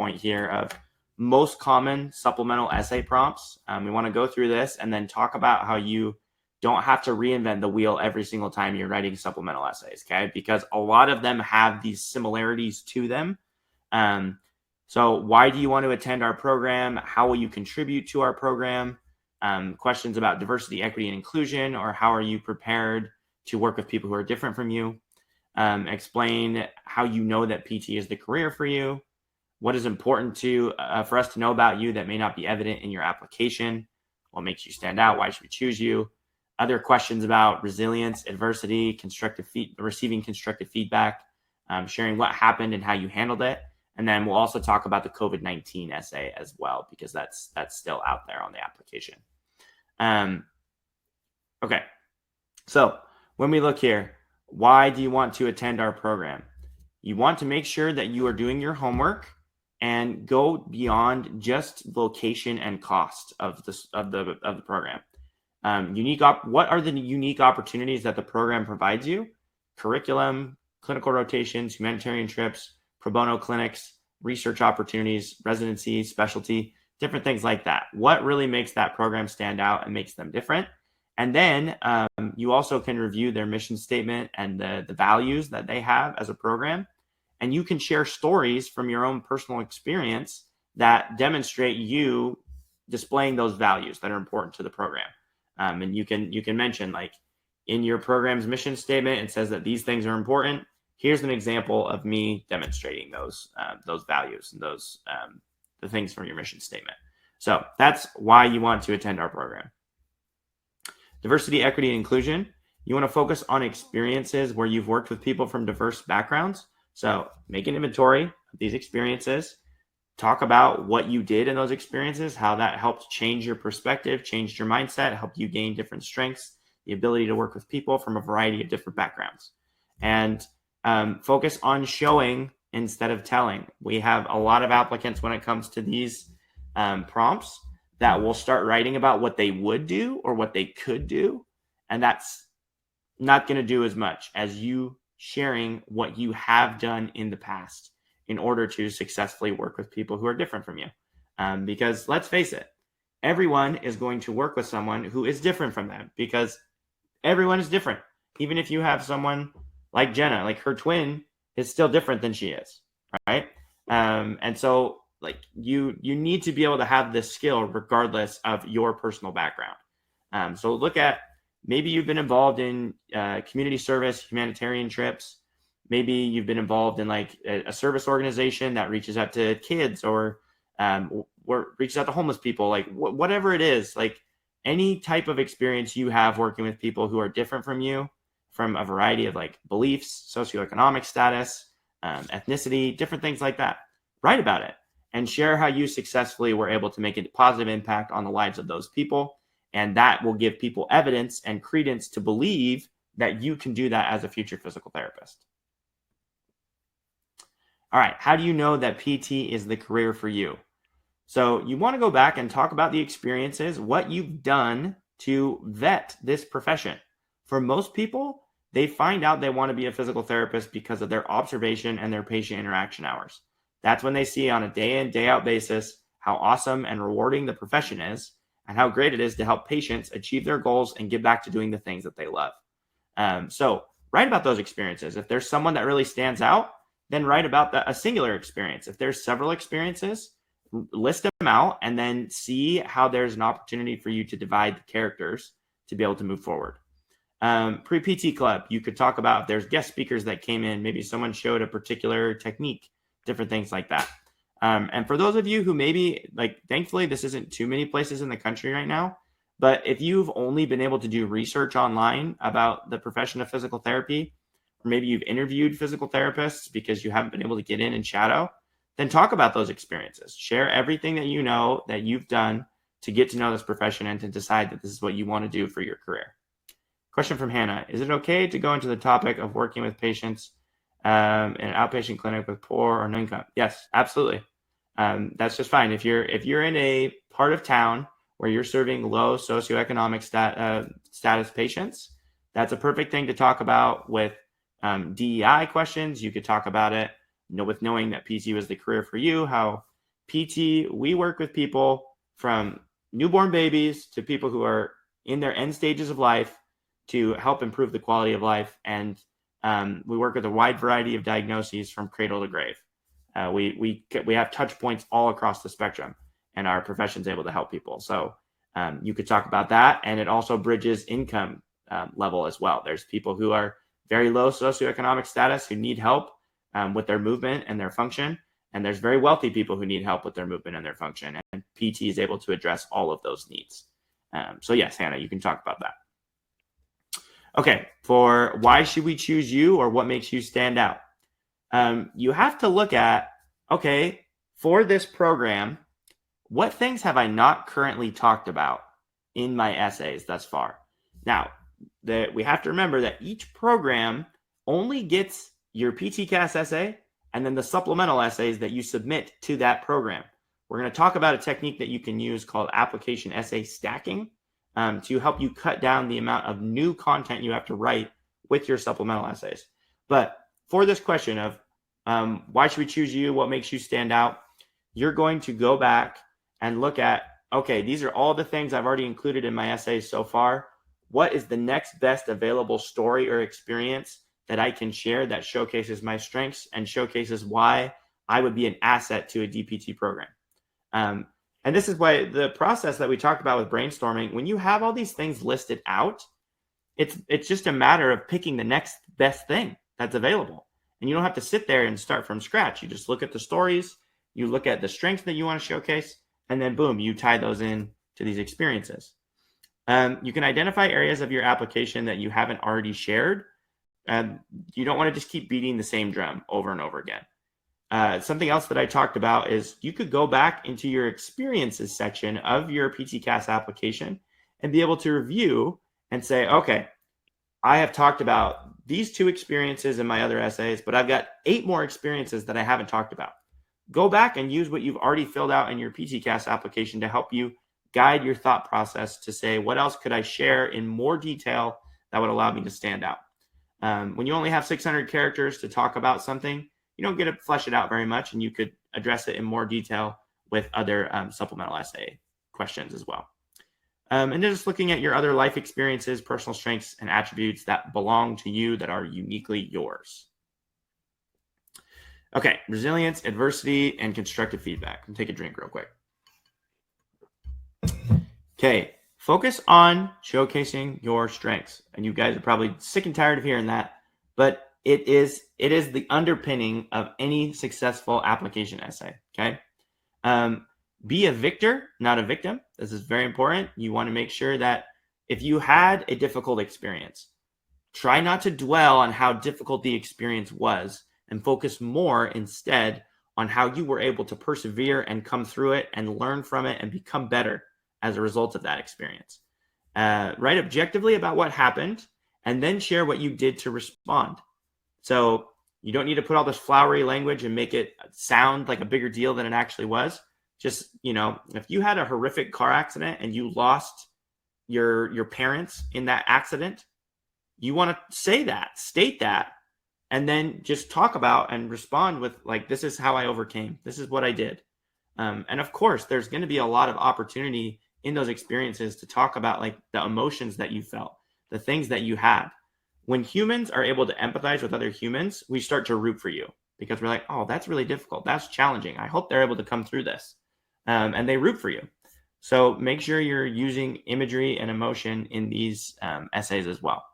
point here of most common supplemental essay prompts. We want to go through this and then talk about how you don't have to reinvent the wheel every single time you're writing supplemental essays, okay? Because a lot of them have these similarities to them. So why do you want to attend our program? How will you contribute to our program? Questions about diversity, equity, and inclusion, or how are you prepared to work with people who are different from you? Explain how you know that PT is the career for you. What is important for us to know about you that may not be evident in your application? What makes you stand out? Why should we choose you? Other questions about resilience, adversity, receiving constructive feedback, sharing what happened and how you handled it. And then we'll also talk about the COVID-19 essay as well, because that's still out there on the application. Okay, so when we look here, why do you want to attend our program? You want to make sure that you are doing your homework and go beyond just location and cost of the program. What are the unique opportunities that the program provides you? Curriculum, clinical rotations, humanitarian trips, pro bono clinics, research opportunities, residency, specialty, different things like that. What really makes that program stand out and makes them different? And then you also can review their mission statement and the values that they have as a program. And you can share stories from your own personal experience that demonstrate you displaying those values that are important to the program. And you can mention, like, in your program's mission statement, it says that these things are important. Here's an example of me demonstrating those values and the things from your mission statement. So that's why you want to attend our program. Diversity, equity, and inclusion. You want to focus on experiences where you've worked with people from diverse backgrounds. So make an inventory of these experiences. Talk about what you did in those experiences, how that helped change your perspective, changed your mindset, helped you gain different strengths, the ability to work with people from a variety of different backgrounds. And focus on showing instead of telling. We have a lot of applicants when it comes to these prompts that will start writing about what they would do or what they could do. And that's not going to do as much as you sharing what you have done in the past in order to successfully work with people who are different from you. Because let's face it, everyone is going to work with someone who is different from them, because everyone is different. Even if you have someone like Jenna, like her twin is still different than she is, right? And so like you need to be able to have this skill regardless of your personal background. So look at, maybe you've been involved in community service, humanitarian trips. Maybe you've been involved in like a service organization that reaches out to kids or reaches out to homeless people, like whatever it is, like any type of experience you have working with people who are different from you, from a variety of like beliefs, socioeconomic status, ethnicity, different things like that. Write about it and share how you successfully were able to make a positive impact on the lives of those people. And that will give people evidence and credence to believe that you can do that as a future physical therapist. All right, how do you know that PT is the career for you? So you want to go back and talk about the experiences, what you've done to vet this profession. For most people, they find out they want to be a physical therapist because of their observation and their patient interaction hours. That's when they see on a day in, day out basis how awesome and rewarding the profession is and how great it is to help patients achieve their goals and get back to doing the things that they love. So write about those experiences. If there's someone that really stands out, then write about a singular experience. If there's several experiences, list them out and then see how there's an opportunity for you to divide the characters to be able to move forward. Pre-PT club, you could talk about if there's guest speakers that came in, maybe someone showed a particular technique, different things like that. And for those of you who maybe, like, thankfully, this isn't too many places in the country right now, but if you've only been able to do research online about the profession of physical therapy, or maybe you've interviewed physical therapists because you haven't been able to get in and shadow, then talk about those experiences. Share everything that you know that you've done to get to know this profession and to decide that this is what you want to do for your career. Question from Hannah. Is it okay to go into the topic of working with patients in an outpatient clinic with poor or no income? Yes, absolutely. That's just fine. If you're in a part of town where you're serving low socioeconomic status patients, that's a perfect thing to talk about with DEI questions. You could talk about it with knowing that PT was the career for you, how PT, we work with people from newborn babies to people who are in their end stages of life to help improve the quality of life. And we work with a wide variety of diagnoses from cradle to grave. We have touch points all across the spectrum, and our profession is able to help people. So you could talk about that. And it also bridges income level as well. There's people who are very low socioeconomic status who need help with their movement and their function. And there's very wealthy people who need help with their movement and their function. And PT is able to address all of those needs. So yes, Hannah, you can talk about that. Okay, for why should we choose you, or what makes you stand out? You have to look at, okay, for this program, what things have I not currently talked about in my essays thus far? Now, we have to remember that each program only gets your PTCAS essay and then the supplemental essays that you submit to that program. We're going to talk about a technique that you can use called application essay stacking to help you cut down the amount of new content you have to write with your supplemental essays. But for this question of why should we choose you, what makes you stand out, you're going to go back and look at, okay, these are all the things I've already included in my essays so far. What is the next best available story or experience that I can share that showcases my strengths and showcases why I would be an asset to a DPT program? And this is why the process that we talked about with brainstorming, when you have all these things listed out, it's just a matter of picking the next best thing that's available. And you don't have to sit there and start from scratch. You just look at the stories, you look at the strengths that you want to showcase, and then boom, you tie those in to these experiences. You can identify areas of your application that you haven't already shared. You don't want to just keep beating the same drum over and over again. Something else that I talked about is you could go back into your experiences section of your PTCAS application and be able to review and say, okay, I have talked about these 2 experiences in my other essays, but I've got 8 more experiences that I haven't talked about. Go back and use what you've already filled out in your PTCAS application to help you guide your thought process to say, what else could I share in more detail that would allow me to stand out? When you only have 600 characters to talk about something, you don't get to flesh it out very much, and you could address it in more detail with other supplemental essay questions as well. And then just looking at your other life experiences, personal strengths, and attributes that belong to you that are uniquely yours. Okay, resilience, adversity, and constructive feedback. I'll take a drink real quick. Okay, focus on showcasing your strengths. And you guys are probably sick and tired of hearing that, but it is the underpinning of any successful application essay, okay? Be a victor, not a victim. This is very important. You want to make sure that if you had a difficult experience, try not to dwell on how difficult the experience was and focus more instead on how you were able to persevere and come through it and learn from it and become better as a result of that experience. Write objectively about what happened and then share what you did to respond. So you don't need to put all this flowery language and make it sound like a bigger deal than it actually was. Just, if you had a horrific car accident and you lost your parents in that accident, you want to say that, state that, and then just talk about and respond with like, this is how I overcame. This is what I did. And of course, there's going to be a lot of opportunity in those experiences to talk about like the emotions that you felt, the things that you had. When humans are able to empathize with other humans, we start to root for you because we're like, oh, that's really difficult. That's challenging. I hope they're able to come through this. And they root for you. So make sure you're using imagery and emotion in these essays as well.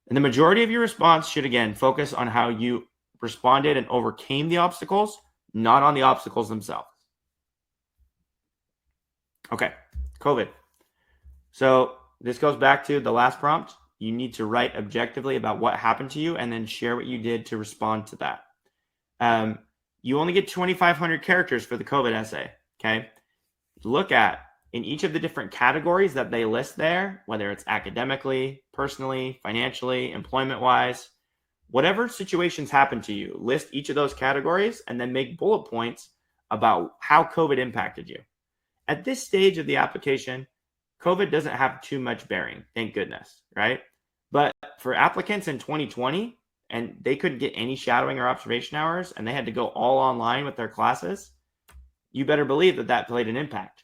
And the majority of your response should, again, focus on how you responded and overcame the obstacles, not on the obstacles themselves. Okay, COVID. So this goes back to the last prompt. You need to write objectively about what happened to you and then share what you did to respond to that. You only get 2,500 characters for the COVID essay, okay? Look at in each of the different categories that they list there, whether it's academically, personally, financially, employment-wise, whatever situations happen to you, list each of those categories and then make bullet points about how COVID impacted you. At this stage of the application, COVID doesn't have too much bearing, thank goodness, right? But for applicants in 2020, and they couldn't get any shadowing or observation hours, and they had to go all online with their classes, you better believe that that played an impact.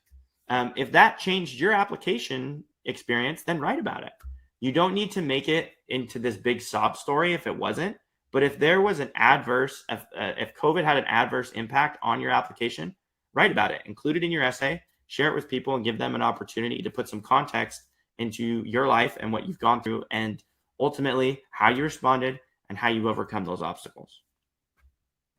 If that changed your application experience, then write about it. You don't need to make it into this big sob story if it wasn't. But if there was an adverse, if COVID had an adverse impact on your application, write about it. Include it in your essay, share it with people, and give them an opportunity to put some context into your life and what you've gone through, and ultimately how you responded and how you overcome those obstacles.